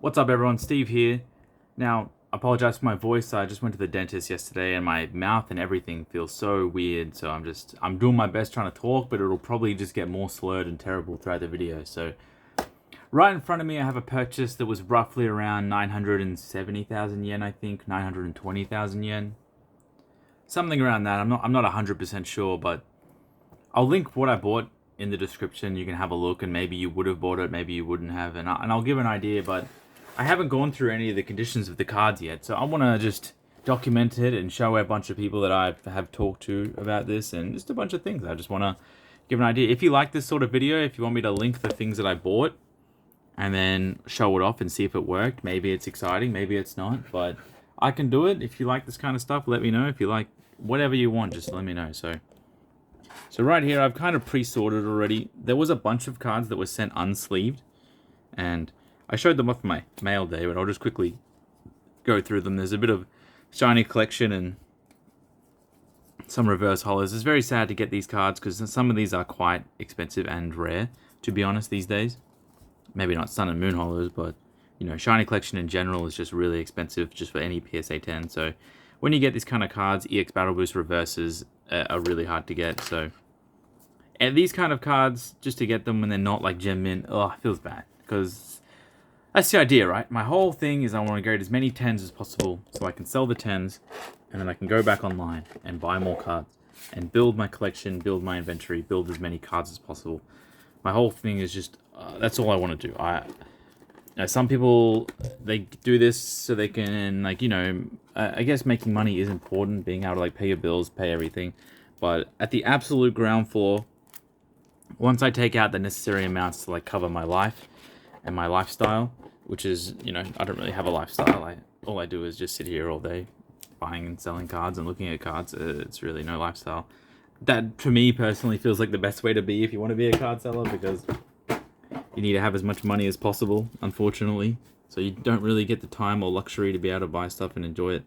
What's up, everyone? Steve here. Now, I apologize for my voice. I just went to the dentist yesterday and my mouth and everything feels so weird. So I'm doing my best trying to talk, but it'll probably just get more slurred and terrible throughout the video. So right in front of me, I have a purchase that was roughly around 970,000 yen, I think, 920,000 yen. Something around that. I'm not 100% sure, but I'll link what I bought in the description. You can have a look, and maybe you would have bought it, maybe you wouldn't have, and I'll give an idea, but I haven't gone through any of the conditions of the cards yet, so I want to just document it and show a bunch of people that I have talked to about this, and just a bunch of things. I just want to give an idea. If you like this sort of video, if you want me to link the things that I bought, and then show it off and see if it worked, maybe it's exciting, maybe it's not, but I can do it. If you like this kind of stuff, let me know. If you like whatever you want, just let me know. So right here, I've kind of pre-sorted already. There was a bunch of cards that were sent unsleeved, and I showed them off my mail day, but I'll just quickly go through them. There's a bit of shiny collection and some reverse holos. It's very sad to get these cards because some of these are quite expensive and rare, to be honest, these days. Maybe not Sun and Moon holos, but you know, shiny collection in general is just really expensive just for any PSA 10. So when you get these kind of cards, EX Battle Boost reverses are really hard to get. So, and these kind of cards, just to get them when they're not like gem mint, it feels bad because that's the idea, right? My whole thing is I want to get as many 10s as possible so I can sell the 10s and then I can go back online and buy more cards and build my collection, build my inventory, build as many cards as possible. My whole thing is just that's all I want to do. Some people, they do this so they can, like, I guess making money is important, being able to, like, pay your bills, pay everything. But at the absolute ground floor, once I take out the necessary amounts to, like, cover my life and my lifestyle, which is, I don't really have a lifestyle. All I do is just sit here all day buying and selling cards and looking at cards. It's really no lifestyle. That, to me, personally, feels like the best way to be if you want to be a card seller, because you need to have as much money as possible, unfortunately. So you don't really get the time or luxury to be able to buy stuff and enjoy it.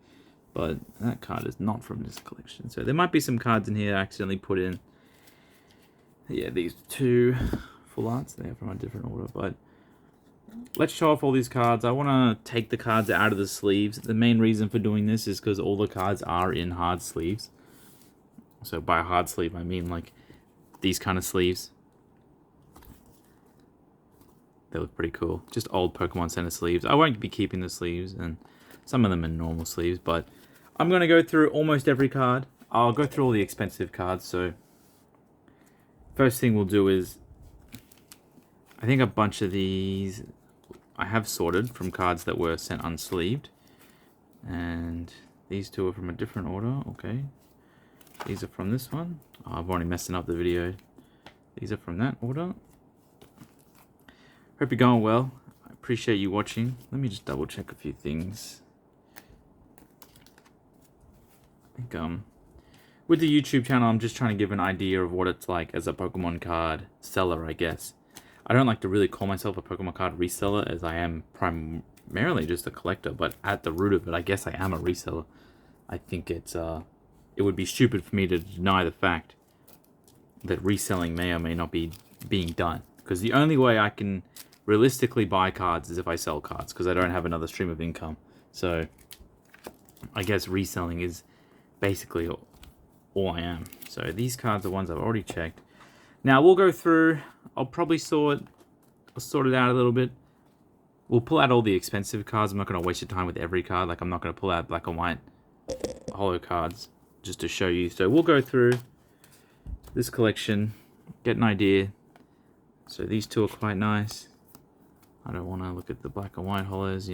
But that card is not from this collection. So there might be some cards in here I accidentally put in. Yeah, these two full arts. They're from a different order. But let's show off all these cards. I want to take the cards out of the sleeves. The main reason for doing this is because all the cards are in hard sleeves. So by hard sleeve, I mean like these kind of sleeves. They look pretty cool. Just old Pokemon Center sleeves. I won't be keeping the sleeves, and some of them are normal sleeves, but I'm going to go through almost every card. I'll go through all the expensive cards, so first thing we'll do is, I think a bunch of these I have sorted from cards that were sent unsleeved, and these two are from a different order. Okay, these are from this one. I've already messing up the video. These are from that order. Hope you're going well. I appreciate you watching. Let me just double check a few things. I think with the YouTube channel, I'm just trying to give an idea of what it's like as a Pokemon card seller, I guess. I don't like to really call myself a Pokemon card reseller, as I am primarily just a collector, but at the root of it, I guess I am a reseller. I think it would be stupid for me to deny the fact that reselling may or may not be being done, because the only way I can realistically buy cards is if I sell cards, because I don't have another stream of income. So I guess reselling is basically all I am. So these cards are ones I've already checked. Now we'll go through. I'll probably sort it out a little bit. We'll pull out all the expensive cards. I'm not going to waste your time with every card. Like, I'm not going to pull out black and white holo cards just to show you. So we'll go through this collection, get an idea. So these two are quite nice. I don't want to look at the black and white holos,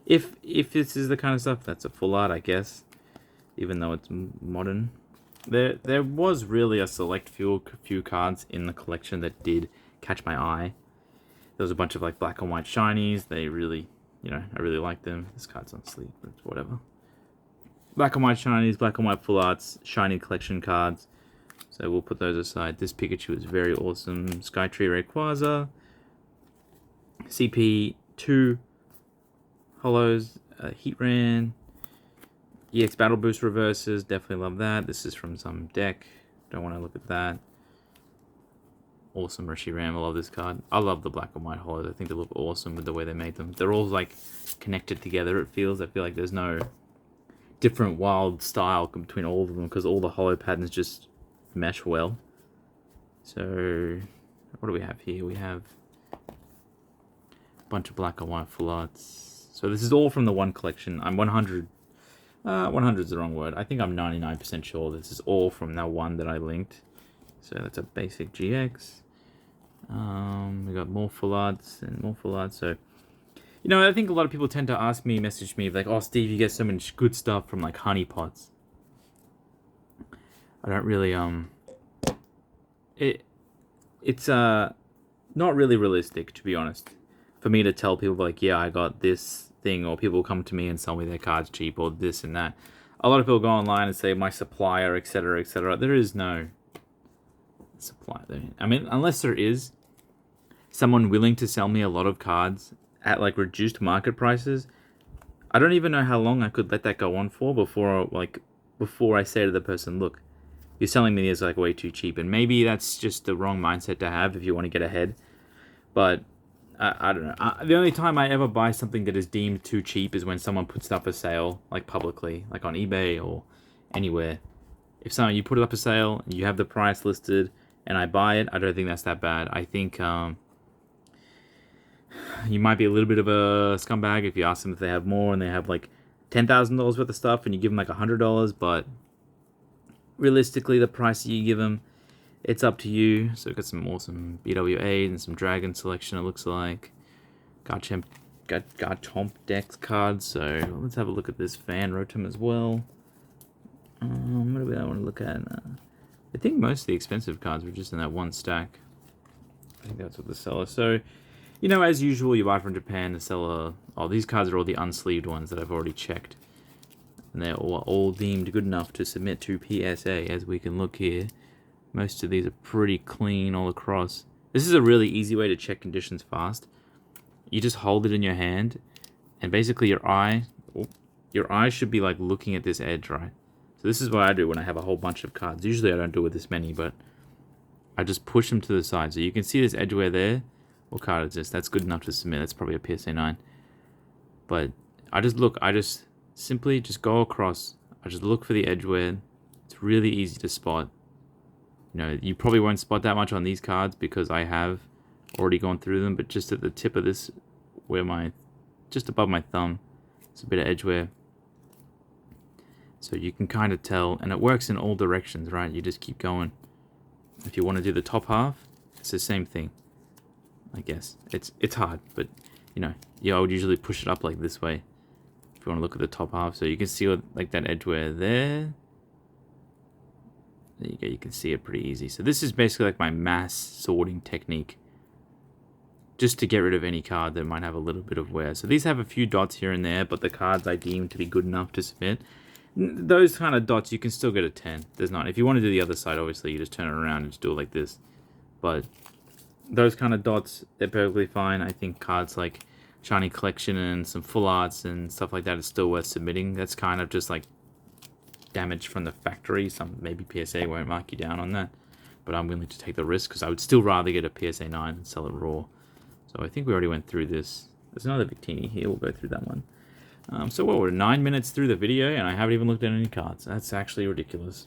If this is the kind of stuff that's a full art, I guess, even though it's modern. There was really a select few cards in the collection that did catch my eye. There was a bunch of like black and white shinies. They really, I really like them. This card's on sleeve, but whatever. Black and white shinies, black and white full arts, shiny collection cards. So we'll put those aside. This Pikachu is very awesome. Skytree Rayquaza. CP2 holos, Heatran, EX Battle Boost reverses, definitely love that. This is from some deck, don't want to look at that. Awesome Reshiram. I love this card. I love the black and white holos. I think they look awesome with the way they made them. They're all like connected together, it feels. I feel like there's no different wild style between all of them because all the holo patterns just mesh well. So, what do we have here? We have a bunch of black and white full arts. So this is all from the one collection. I'm 100... 100 is the wrong word. I think I'm 99% sure this is all from that one that I linked. So that's a basic GX. We got more full arts and more full arts. So, you know, I think a lot of people tend to ask me, message me, like, oh, Steve, you get so much good stuff from, like, honeypots. I don't really, it's not really realistic, to be honest, for me to tell people, like, yeah, I got this thing, or people come to me and sell me their cards cheap, or this and that. A lot of people go online and say, my supplier, etc., etc. There is no supply there. I mean, unless there is someone willing to sell me a lot of cards at like reduced market prices, I don't even know how long I could let that go on for before I say to the person, look, you're selling me this like way too cheap. And maybe that's just the wrong mindset to have if you want to get ahead. But I don't know. The only time I ever buy something that is deemed too cheap is when someone puts it up for sale, like publicly, like on eBay or anywhere. If you put it up for sale, and you have the price listed, and I buy it, I don't think that's that bad. I think you might be a little bit of a scumbag if you ask them if they have more and they have like $10,000 worth of stuff and you give them like $100, but realistically, the price that you give them, it's up to you. So we've got some awesome BWA and some Dragon selection, it looks like. Garchomp Dex cards, so let's have a look at this Fan Rotom as well. What do we want to look at? I think most of the expensive cards were just in that one stack. I think that's what the seller. So, you know, as usual, you buy from Japan, the seller... Oh, these cards are all the unsleeved ones that I've already checked. And they're all deemed good enough to submit to PSA, as we can look here. Most of these are pretty clean all across. This is a really easy way to check conditions fast. You just hold it in your hand, and basically your eye should be like looking at this edge, right? So this is what I do when I have a whole bunch of cards. Usually I don't do it with this many, but I just push them to the side. So you can see this edgeware there. What card is this? That's good enough to submit. That's probably a PSA 9. But I just simply just go across. I just look for the edgeware. It's really easy to spot. You know, you probably won't spot that much on these cards because I have already gone through them, but just at the tip of this, just above my thumb, it's a bit of edgeware. So you can kind of tell, and it works in all directions, right? You just keep going. If you want to do the top half, it's the same thing. I guess it's hard, but you know, I would usually push it up like this way if you want to look at the top half. So you can see like that edgeware there. There you go, you can see it pretty easy. So this is basically like my mass sorting technique, just to get rid of any card that might have a little bit of wear. So these have a few dots here and there, but the cards I deem to be good enough to submit, those kind of dots you can still get a 10. There's not. If you want to do the other side, obviously you just turn it around and just do it like this. But those kind of dots, they're perfectly fine. I think cards like Shiny Collection and some full arts and stuff like that is still worth submitting. That's kind of just like damage from the factory. Maybe PSA won't mark you down on that, but I'm willing to take the risk because I would still rather get a PSA 9 and sell it raw. So I think we already went through this. There's another Victini here. We'll go through that one. So we're 9 minutes through the video and I haven't even looked at any cards. That's actually ridiculous.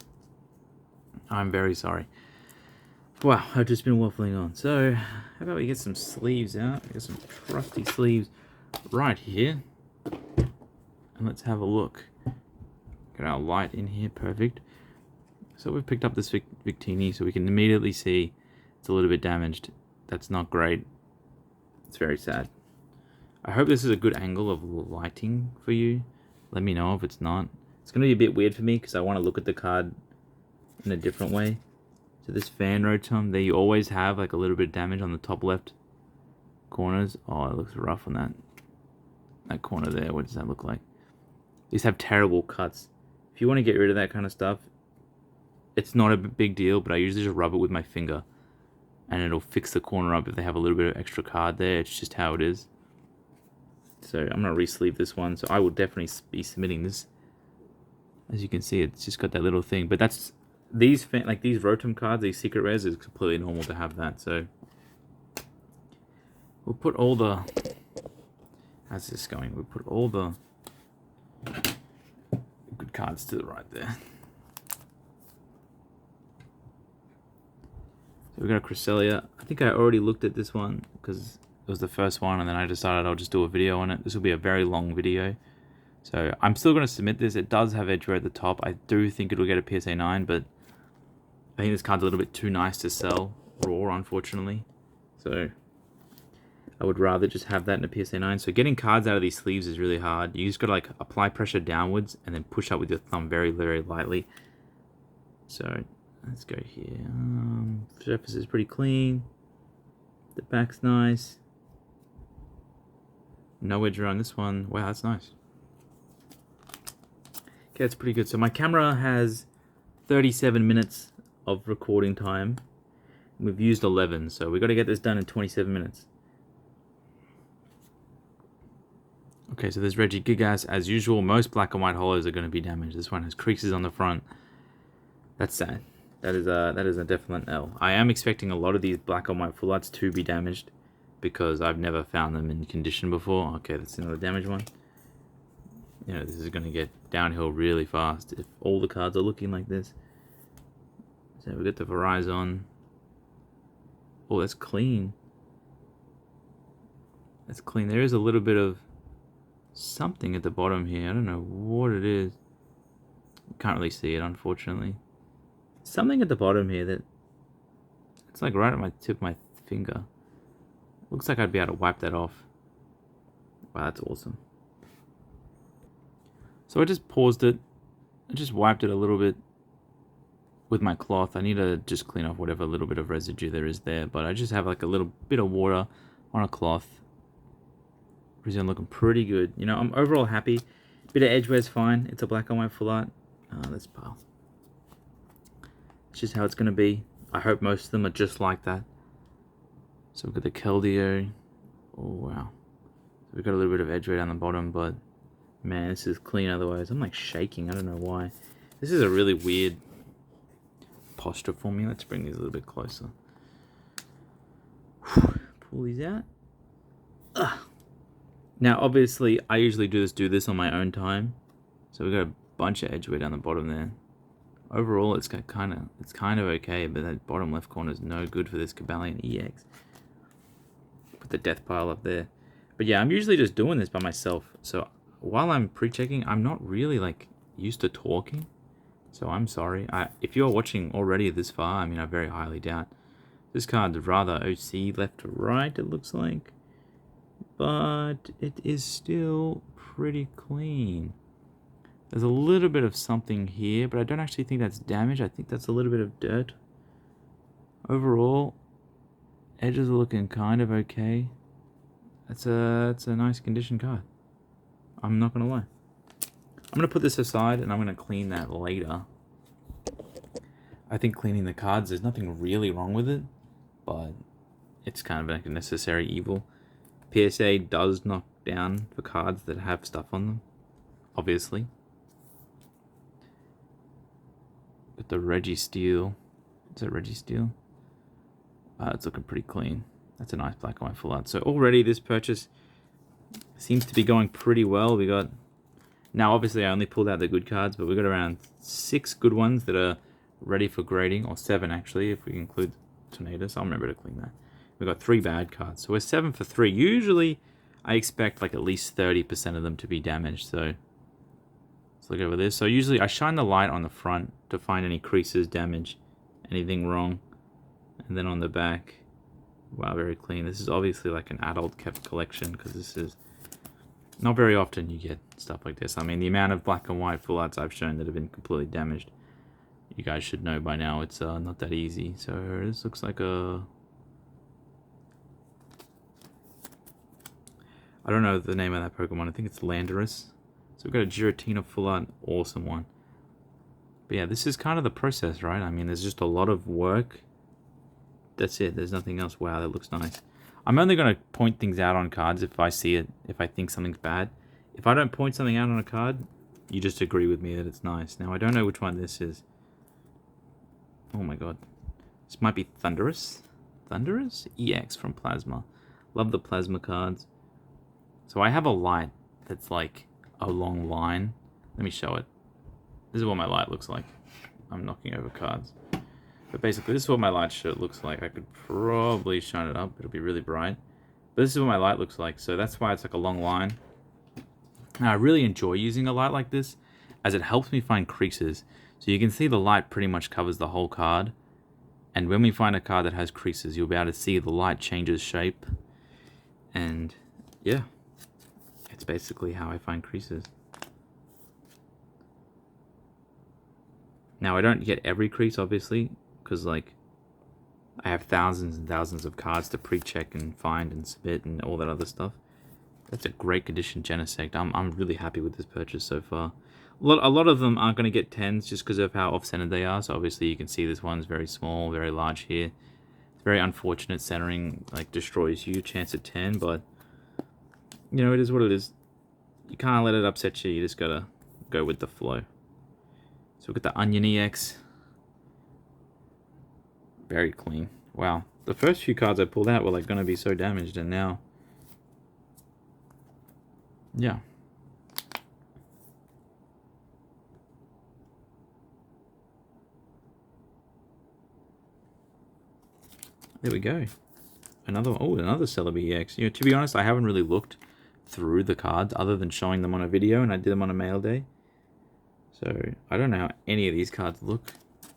I'm very sorry. Wow, I've just been waffling on. So how about we get some sleeves out? We get some trusty sleeves right here. And let's have a look. Got our light in here, perfect. So we've picked up this Victini, so we can immediately see it's a little bit damaged. That's not great. It's very sad. I hope this is a good angle of lighting for you. Let me know if it's not. It's going to be a bit weird for me because I want to look at the card in a different way. So this Fan Rotom, they always have like a little bit of damage on the top left corners. Oh, it looks rough on that corner there. What does that look like? These have terrible cuts. If you want to get rid of that kind of stuff, it's not a big deal, but I usually just rub it with my finger and it'll fix the corner up if they have a little bit of extra card there. It's just how it is. So I'm going to re-sleeve this one, so I will definitely be submitting this. As you can see, it's just got that little thing, but that's these like these Rotom cards, these secret rares, is completely normal to have that. So we'll put all the. How's this going? We'll put all the good cards to the right there. So we got a Cresselia. I think I already looked at this one because it was the first one, and then I decided I'll just do a video on it. This will be a very long video. So I'm still going to submit this. It does have Edgeware at the top. I do think it'll get a PSA 9, but I think this card's a little bit too nice to sell raw, unfortunately. So I would rather just have that in a PSA 9. So getting cards out of these sleeves is really hard. You just got to like apply pressure downwards and then push up with your thumb very, very lightly. So let's go here. Surface is pretty clean. The back's nice. No edge around this one. Wow, that's nice. Okay, that's pretty good. So my camera has 37 minutes of recording time. We've used 11, so we've got to get this done in 27 minutes. Okay, so there's Regigigas. As usual, most black and white holos are going to be damaged. This one has creases on the front. That's sad. That is a definite L. I am expecting a lot of these black and white full arts to be damaged because I've never found them in condition before. Okay, that's another damaged one. You know, this is going to get downhill really fast if all the cards are looking like this. So we got the Verizon. Oh, that's clean. That's clean. There is a little bit of something at the bottom here. I don't know what it is. Can't really see it, unfortunately. Something at the bottom here that it's like right at my tip of my finger. Looks like I'd be able to wipe that off. Wow, that's awesome. So I just paused it. I just wiped it a little bit with my cloth. I need to just clean off whatever little bit of residue there is there, but I just have like a little bit of water on a cloth. Resin looking pretty good. You know, I'm overall happy. Bit of edgeware is fine. It's a black and white full art. This pile. It's just how it's going to be. I hope most of them are just like that. So we've got the Keldeo. Oh, wow. So we've got a little bit of edgeware down the bottom, but man, this is clean otherwise. I'm like shaking. I don't know why. This is a really weird posture for me. Let's bring these a little bit closer. Pull these out. Ugh. Now, obviously, I usually do this on my own time. So we've got a bunch of edgeware down the bottom there. Overall, it's kind of okay, but that bottom left corner is no good for this Cobalion EX. Put the death pile up there. But yeah, I'm usually just doing this by myself. So while I'm pre-checking, I'm not really like used to talking. So I'm sorry. If you're watching already this far, I mean, I very highly doubt. This card's rather OC left to right, it looks like. But it is still pretty clean. There's a little bit of something here, but I don't actually think that's damage. I think that's a little bit of dirt. Overall, edges are looking kind of okay. It's a nice condition card. I'm not gonna lie. I'm gonna put this aside and I'm gonna clean that later. I think cleaning the cards, there's nothing really wrong with it, but it's kind of like a necessary evil. PSA does knock down for cards that have stuff on them, obviously. With the Registeel. Is that Registeel? It's looking pretty clean. That's a nice black and white full art. So already this purchase seems to be going pretty well. We got... Now obviously I only pulled out the good cards, but we got around 6 good ones that are ready for grading. Or 7 actually, if we include Tornadus. I'll remember to clean that. We got 3 bad cards. So we're 7 for 3. Usually I expect like at least 30% of them to be damaged. So let's look over this. So usually I shine the light on the front to find any creases, damage, anything wrong. And then on the back, wow, very clean. This is obviously like an adult kept collection because this is not very often you get stuff like this. I mean, the amount of black and white full arts I've shown that have been completely damaged, you guys should know by now it's not that easy. So this looks like a... I don't know the name of that Pokemon. I think it's Landorus. So we've got a Giratina full art, awesome one. But yeah, this is kind of the process, right? I mean, there's just a lot of work. That's it. There's nothing else. Wow, that looks nice. I'm only going to point things out on cards if I see it, if I think something's bad. If I don't point something out on a card, you just agree with me that it's nice. Now, I don't know which one this is. Oh my god. This might be Thunderous. Thunderous? EX from Plasma. Love the Plasma cards. So I have a light that's like a long line. Let me show it. This is what my light looks like. I'm knocking over cards. But basically, this is what my light shirt looks like. I could probably shine it up. It'll be really bright. But this is what my light looks like. So that's why it's like a long line. And I really enjoy using a light like this, as it helps me find creases. So you can see the light pretty much covers the whole card. And when we find a card that has creases, you'll be able to see the light changes shape. And yeah, it's basically how I find creases. Now I don't get every crease, obviously, because like I have thousands and thousands of cards to pre-check and find and submit and all that other stuff. That's a great condition Genesect. I'm really happy with this purchase so far. A lot of them aren't going to get 10s just because of how off-centered they are. So obviously you can see this one's very small, very large here. It's very unfortunate centering like destroys you, chance at 10, but you know, it is what it is. You can't let it upset you. You just gotta go with the flow. So we've got the Onion EX. Very clean. Wow. The first few cards I pulled out were like going to be so damaged, and now... yeah. There we go. Another Celebi EX. You know, to be honest, I haven't really looked through the cards other than showing them on a video, and I did them on a mail day. So I don't know how any of these cards look.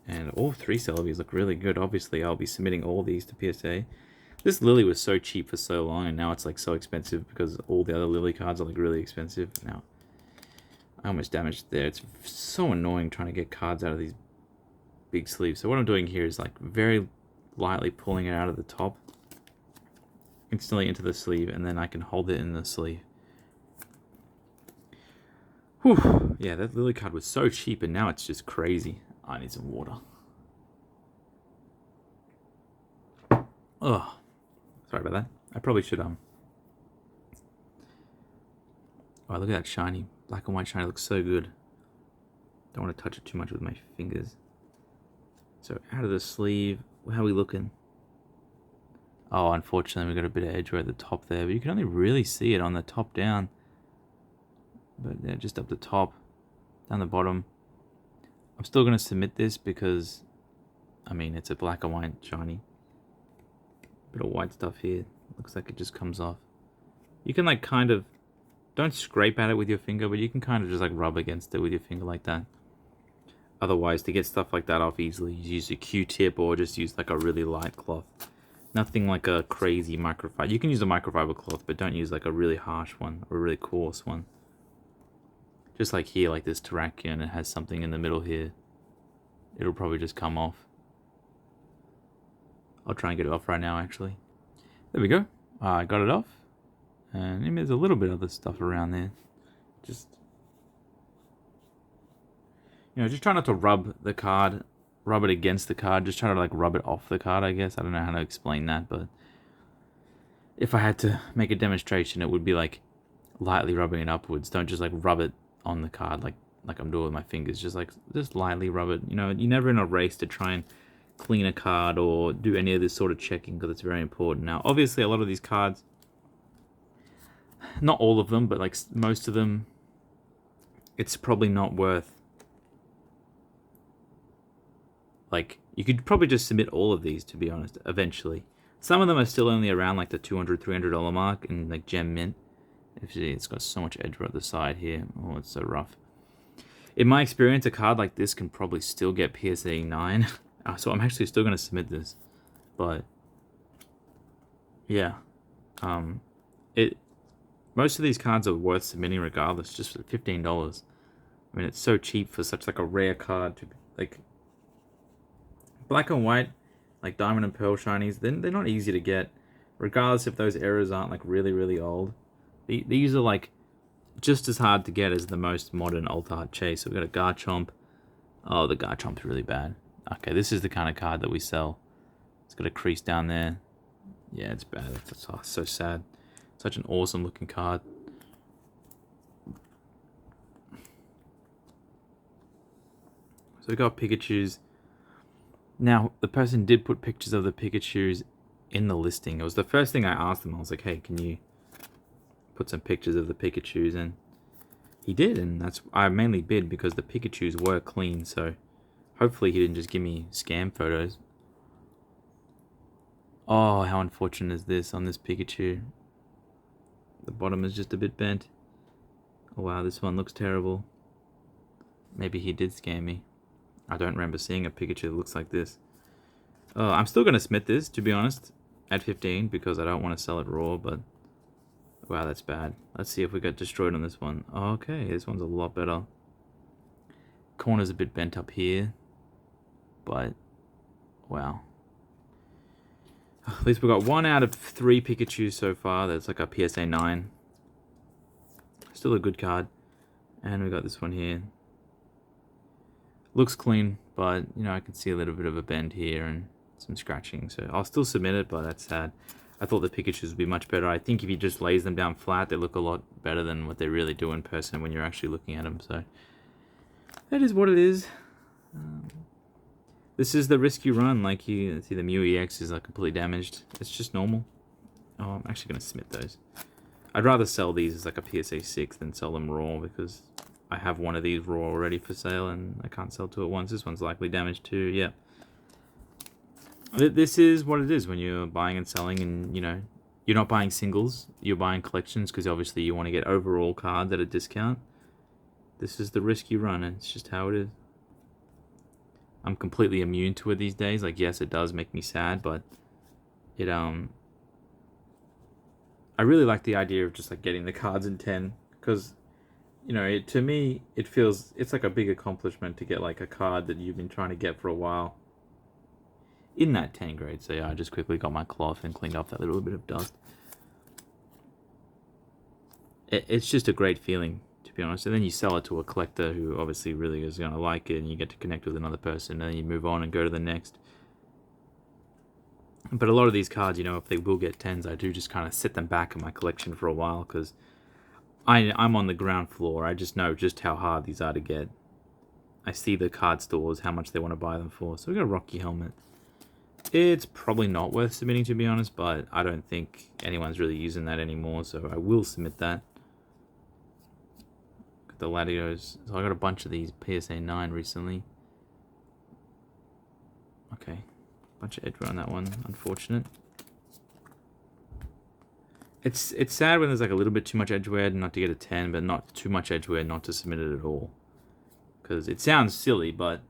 And all three Celebis look really good. Obviously, I'll be submitting all these to PSA. This Lily was so cheap for so long, and now it's like so expensive because all the other Lily cards are like really expensive. Now, I almost damaged there. It's so annoying trying to get cards out of these big sleeves. So what I'm doing here is like very lightly pulling it out of the top, instantly into the sleeve, and then I can hold it in the sleeve. Whew. Yeah, that Lily card was so cheap, and now it's just crazy. I need some water. Ugh. Sorry about that. I probably should, Oh, look at that shiny. Black and white shiny looks so good. Don't want to touch it too much with my fingers. So, out of the sleeve. How are we looking? Oh, unfortunately, we got a bit of edge at the top there. But you can only really see it on the top down. But yeah, just up the top. Down the bottom. I'm still going to submit this because, I mean, it's a black and white shiny. Bit of white stuff here. Looks like it just comes off. You can like kind of, don't scrape at it with your finger, but you can kind of just like rub against it with your finger like that. Otherwise, to get stuff like that off easily, you use a Q-tip or just use like a really light cloth. Nothing like a crazy microfiber. You can use a microfiber cloth, but don't use like a really harsh one or a really coarse one. Just like here, like this Terrakion, it has something in the middle here. It'll probably just come off. I'll try and get it off right now, actually. There we go. I got it off. And maybe there's a little bit of other stuff around there. Just, you know, just try not to rub the card, rub it against the card. Just try to like rub it off the card, I guess. I don't know how to explain that, but if I had to make a demonstration, it would be like lightly rubbing it upwards. Don't just like rub it on the card like I'm doing with my fingers. Just lightly rub it. You know, you're never in a race to try and clean a card or do any of this sort of checking because it's very important. Now, obviously, a lot of these cards, not all of them, but like most of them, it's probably not worth. Like, you could probably just submit all of these, to be honest, eventually. Some of them are still only around like the $200, $300 mark in like gem mint. If you see, it's got so much edge right at the side here. Oh, it's so rough. In my experience, a card like this can probably still get PSA 9. So I'm actually still going to submit this. But, yeah. Most of these cards are worth submitting regardless, just for $15. I mean, it's so cheap for such like a rare card. Like, black and white, like diamond and pearl shinies, they're not easy to get. Regardless if those errors aren't like really, really old. These are like just as hard to get as the most modern Alt Art Chase. So we've got a Garchomp. Oh, the Garchomp's really bad. Okay, this is the kind of card that we sell. It's got a crease down there. Yeah, it's bad. It's so sad. Such an awesome looking card. So we got Pikachu's. Now, the person did put pictures of the Pikachus in the listing. It was the first thing I asked them. I was like, hey, can you put some pictures of the Pikachus? And he did, and I mainly bid because the Pikachus were clean, so hopefully he didn't just give me scam photos. Oh, how unfortunate is this on this Pikachu? The bottom is just a bit bent. Oh wow, this one looks terrible. Maybe he did scam me. I don't remember seeing a Pikachu that looks like this. I'm still going to submit this, to be honest, at 15, because I don't want to sell it raw, but... Wow, that's bad. Let's see if we got destroyed on this one. Okay, this one's a lot better. Corner's a bit bent up here, but... Wow. At least we got 1 out of 3 Pikachus so far. That's like a PSA 9. Still a good card. And we got this one here. Looks clean, but, you know, I can see a little bit of a bend here and some scratching. So I'll still submit it, but that's sad. I thought the Pikachus would be much better. I think if you just lays them down flat, they look a lot better than what they really do in person when you're actually looking at them. So that is what it is. This is the risk you run. Like you see, the Mew EX is like completely damaged. It's just normal. Oh, I'm actually going to submit those. I'd rather sell these as like a PSA 6 than sell them raw, because I have one of these raw already for sale and I can't sell two at once. This one's likely damaged too. Yeah. This is what it is when you're buying and selling, and you know, you're not buying singles, you're buying collections, because obviously you want to get overall cards at a discount. This is the risk you run, and it's just how it is. I'm completely immune to it these days. Like, yes, it does make me sad, but it I really like the idea of just like getting the cards in 10, because you know, to me it feels, it's like a big accomplishment to get like a card that you've been trying to get for a while in that 10 grade. So yeah, I just quickly got my cloth and cleaned off that little bit of dust. It's just a great feeling, to be honest. And then you sell it to a collector who obviously really is going to like it, and you get to connect with another person, and then you move on and go to the next. But a lot of these cards, you know, if they will get 10s, I do just kind of sit them back in my collection for a while, because I'm on the ground floor. I just know just how hard these are to get. I see the card stores, how much they want to buy them for. So we got a Rocky Helmet. It's probably not worth submitting, to be honest, but I don't think anyone's really using that anymore, so I will submit that. Got the Latios. So I got a bunch of these PSA 9 recently. Okay. Bunch of edgewear on that one. Unfortunate. It's sad when there's like a little bit too much edgewear not to get a 10, but not too much edgewear not to submit it at all. Because it sounds silly, but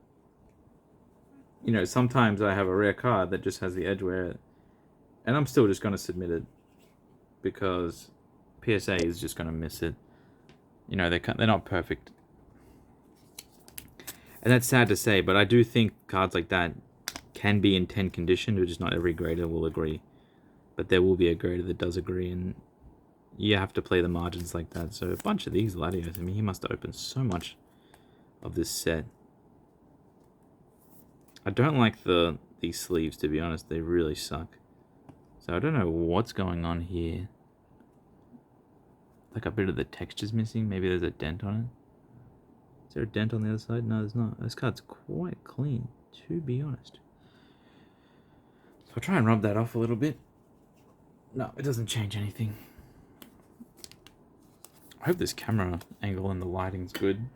you know, sometimes I have a rare card that just has the edgewear, and I'm still just going to submit it because PSA is just going to miss it. You know, they're not perfect. And that's sad to say, but I do think cards like that can be in 10 condition, just not every grader will agree. But there will be a grader that does agree, and you have to play the margins like that. So a bunch of these Latios, I mean, he must have opened so much of this set. I don't like these sleeves, to be honest. They really suck. So I don't know what's going on here. Like a bit of the texture's missing. Maybe there's a dent on it. Is there a dent on the other side? No, there's not. This card's quite clean, to be honest. So I'll try and rub that off a little bit. No, it doesn't change anything. I hope this camera angle and the lighting's good.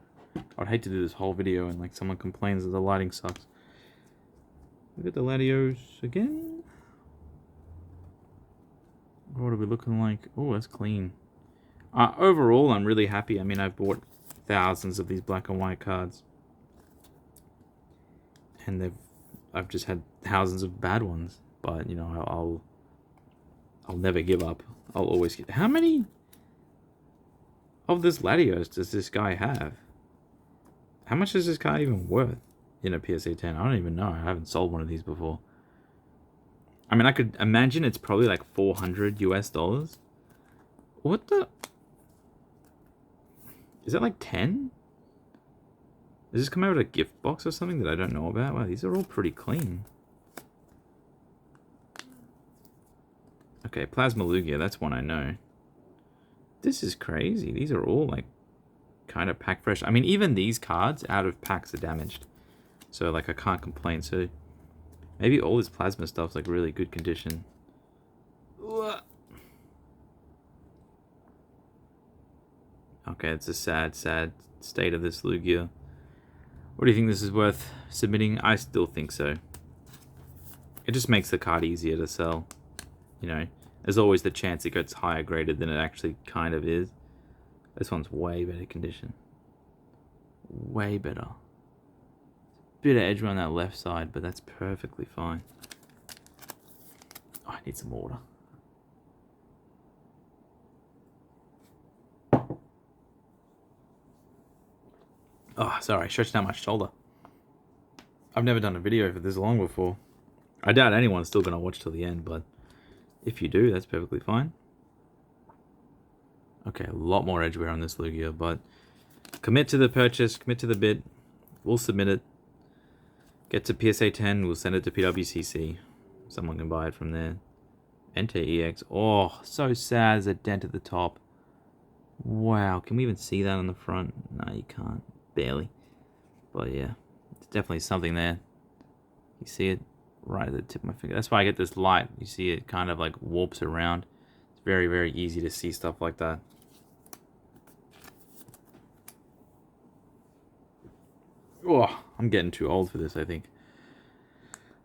I'd hate to do this whole video and like someone complains that the lighting sucks. Look at the Latios again. What are we looking like? Oh, that's clean. Overall, I'm really happy. I mean, I've bought thousands of these black and white cards, and I've just had thousands of bad ones. But you know, I'll never give up. I'll always get. How many of this Latios does this guy have? How much is this card even worth in a PSA 10? I don't even know. I haven't sold one of these before. I mean, I could imagine it's probably like $400 US. What the? Is that like 10? Does this come out of a gift box or something that I don't know about? Wow, these are all pretty clean. Okay, Plasma Lugia, that's one I know. This is crazy. These are all like kind of pack fresh. I mean, even these cards out of packs are damaged. So like I can't complain. So Maybe all this plasma stuff's like really good condition. Okay, it's a sad, sad state of this Lugia. What do you think this is worth submitting? I still think so. It just makes the card easier to sell. You know, there's always the chance it gets higher graded than it actually kind of is. This one's way better condition. Way better. Bit of edge on that left side, but that's perfectly fine. Oh, I need some water. Oh, sorry, stretched out my shoulder. I've never done a video for this long before. I doubt anyone's still going to watch till the end, but if you do, that's perfectly fine. Okay, a lot more edge wear on this Lugia, but commit to the purchase, commit to the bid. We'll submit it. Get to PSA 10, we'll send it to PWCC. Someone can buy it from there. Enter EX. Oh, so sad, there's a dent at the top. Wow, can we even see that on the front? No, you can't. Barely. But yeah, it's definitely something there. You see it right at the tip of my finger. That's why I get this light. You see it kind of like warps around. It's very, very easy to see stuff like that. Oh, I'm getting too old for this, I think.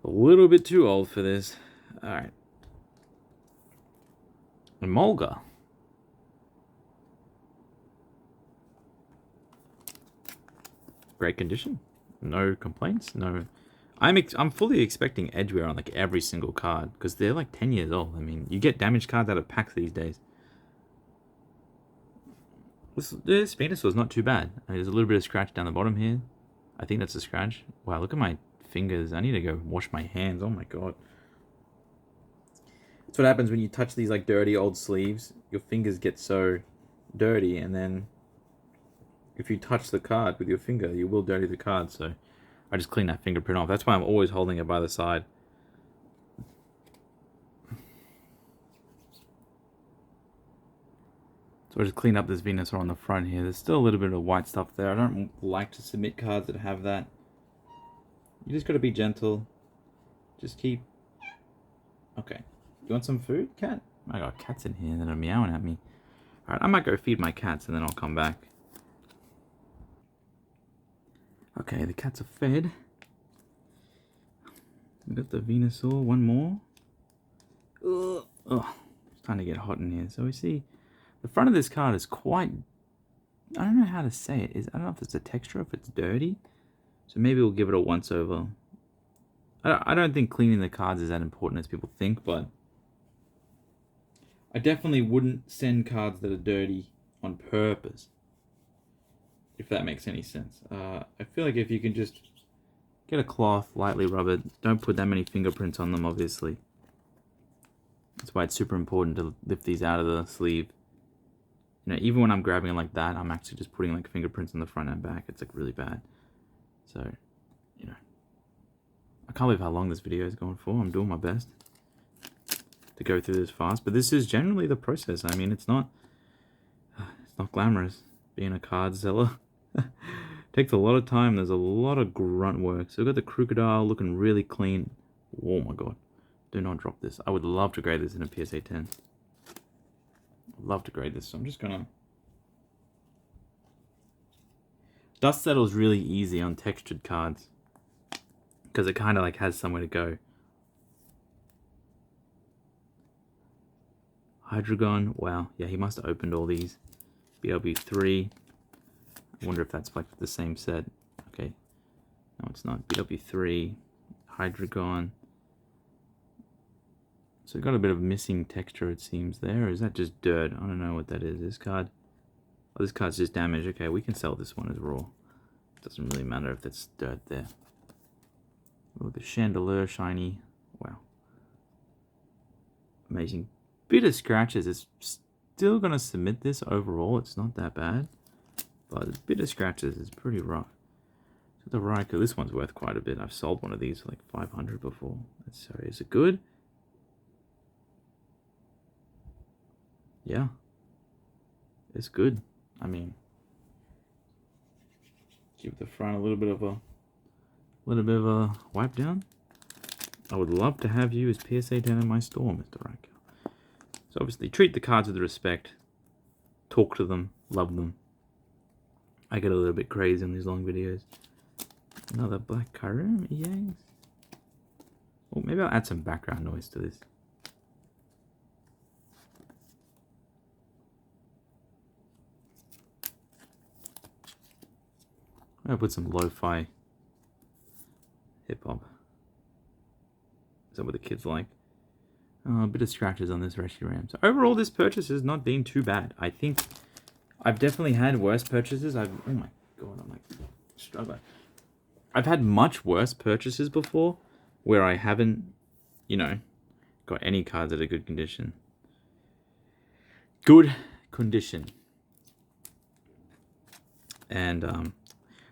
A little bit too old for this. Alright. Emolga. Great condition. No complaints. No. I'm fully expecting edge wear on like every single card because they're like 10 years old. I mean, you get damaged cards out of packs these days. This Venusaur's not too bad. I mean, there's a little bit of scratch down the bottom here. I think that's a scratch. Wow, look at my fingers. I need to go wash my hands. Oh my god. That's what happens when you touch these like dirty old sleeves. Your fingers get so dirty, and then if you touch the card with your finger, you will dirty the card. So I just clean that fingerprint off. That's why I'm always holding it by the side. So I just clean up this Venusaur on the front here. There's still a little bit of white stuff there. I don't like to submit cards that have that. You just got to be gentle. Just keep... Okay. You want some food, cat? I got cats in here that are meowing at me. Alright, I might go feed my cats and then I'll come back. Okay, the cats are fed. We got the Venusaur, one more. Ugh. Oh, it's starting to get hot in here. So we see the front of this card is quite... I don't know how to say it. I don't know if it's a texture, if it's dirty. So maybe we'll give it a once over. I don't think cleaning the cards is that important as people think, but I definitely wouldn't send cards that are dirty on purpose. If that makes any sense. I feel like if you can just get a cloth, lightly rub it. Don't put that many fingerprints on them, obviously. That's why it's super important to lift these out of the sleeve. You know, even when I'm grabbing it like that, I'm actually just putting like fingerprints on the front and back. It's like really bad. So, you know. I can't believe how long this video is going for. I'm doing my best to go through this fast. But this is generally the process. I mean, it's not glamorous being a card seller. Takes a lot of time. There's a lot of grunt work. So we've got the Crocodile looking really clean. Oh my god. Do not drop this. I would love to grade this in a PSA 10. I'd love to grade this. So I'm just gonna... Dust settles really easy on textured cards. Because it kind of like has somewhere to go. Hydreigon. Wow. Yeah, he must have opened all these. BW3. I wonder if that's like the same set. Okay. No, it's not. BW3. Hydreigon. So we've got a bit of missing texture, it seems, there. Or is that just dirt? I don't know what that is. This card... Oh, this card's just damaged. Okay, we can sell this one as raw. Doesn't really matter if there's dirt there. Oh, the Chandelure shiny. Wow. Amazing. Bit of scratches. It's still going to submit this overall. It's not that bad. But a bit of scratches is pretty rough. So the Raikou, this one's worth quite a bit. I've sold one of these for like 500 before. Sorry, is it good? Yeah. It's good. I mean, give the front a little bit of a wipe down. I would love to have you as PSA 10 in my store, Mr. Raquel. So obviously, treat the cards with respect. Talk to them. Love them. I get a little bit crazy in these long videos. Another Black Karim EAs. Well, maybe I'll add some background noise to this. I'll put some lo-fi hip-hop. Is that what the kids like? A bit of scratches on this Reshiram. So overall, this purchase has not been too bad. I think I've definitely had worse purchases. Oh my god, I'm like struggling. I've had much worse purchases before where I haven't, you know, got any cards at a good condition. Good condition. And,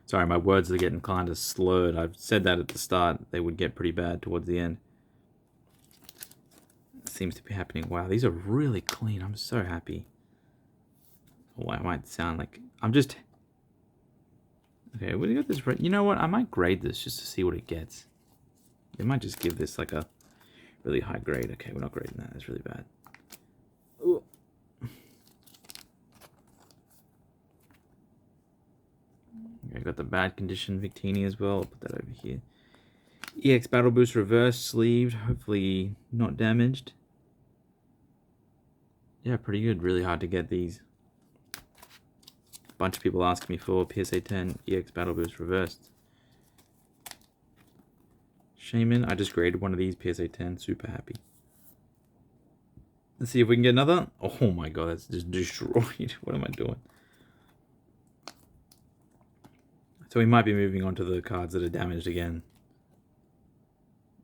sorry, my words are getting kind of slurred. I've said that at the start. They would get pretty bad towards the end. Seems to be happening. Wow, these are really clean. I'm so happy. Oh, I might sound like I'm just okay. We got this. You know what? I might grade this just to see what it gets. We might just give this like a really high grade. Okay, we're not grading that. That's really bad. Ooh. Okay, got the bad condition Victini as well. I'll put that over here. EX Battle Boost reverse sleeved. Hopefully not damaged. Yeah, pretty good. Really hard to get these. A bunch of people ask me for PSA 10 EX Battle Boost reversed. Shaman, I just graded one of these PSA 10. Super happy. Let's see if we can get another. Oh my god, that's just destroyed. What am I doing? So we might be moving on to the cards that are damaged again.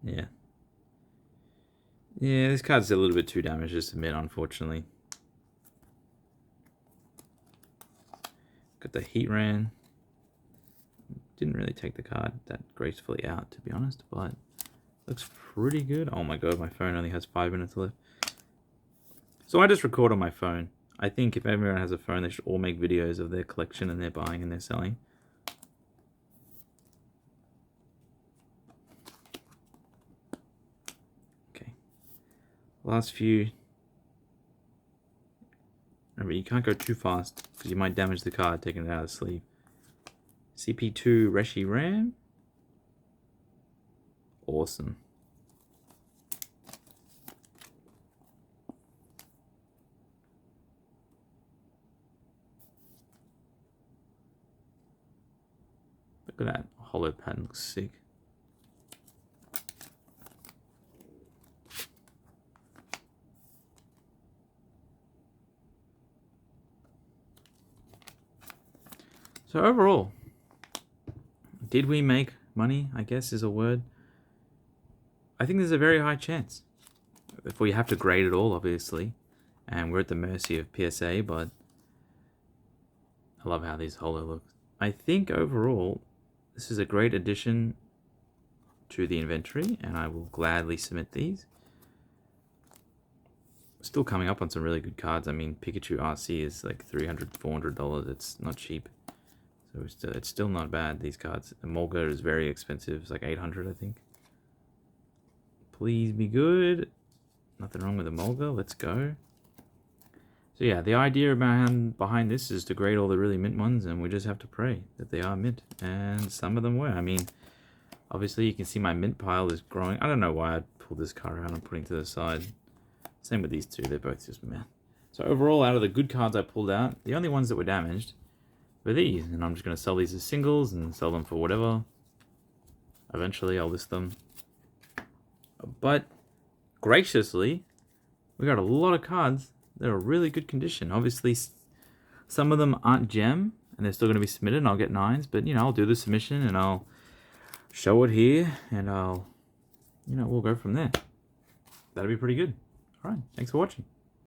Yeah. Yeah, this card's a little bit too damaged to submit, unfortunately. Got the Heatran. Didn't really take the card that gracefully out, to be honest, but looks pretty good. Oh my god, my phone only has 5 minutes left. So I just record on my phone. I think if everyone has a phone, they should all make videos of their collection and their buying and their selling. Okay. Last few. Remember, you can't go too fast because you might damage the card taking it out of the sleeve. CP2 Reshiram. Awesome. Look at that hollow pattern, looks sick. So overall, did we make money, I guess is a word. I think there's a very high chance. Before you have to grade it all, obviously. And we're at the mercy of PSA, but I love how these holo look. I think overall, this is a great addition to the inventory, and I will gladly submit these. Still coming up on some really good cards. I mean, Pikachu RC is like $300, $400. It's not cheap. So it's still not bad, these cards. And Molga is very expensive. It's like 800, I think. Please be good. Nothing wrong with the Molga. Let's go. So yeah, the idea behind this is to grade all the really mint ones, and we just have to pray that they are mint. And some of them were. I mean, obviously you can see my mint pile is growing. I don't know why I pulled this card around and putting to the side. Same with these two. They're both just meh. So overall, out of the good cards I pulled out, the only ones that were damaged were these, and I'm just going to sell these as singles and sell them for whatever. Eventually I'll list them. But graciously, we got a lot of cards that are really good condition. Obviously some of them aren't gem and they're still going to be submitted and I'll get 9s, but you know, I'll do the submission and I'll show it here and I'll, you know, we'll go from there. That'll be pretty good. All right, thanks for watching.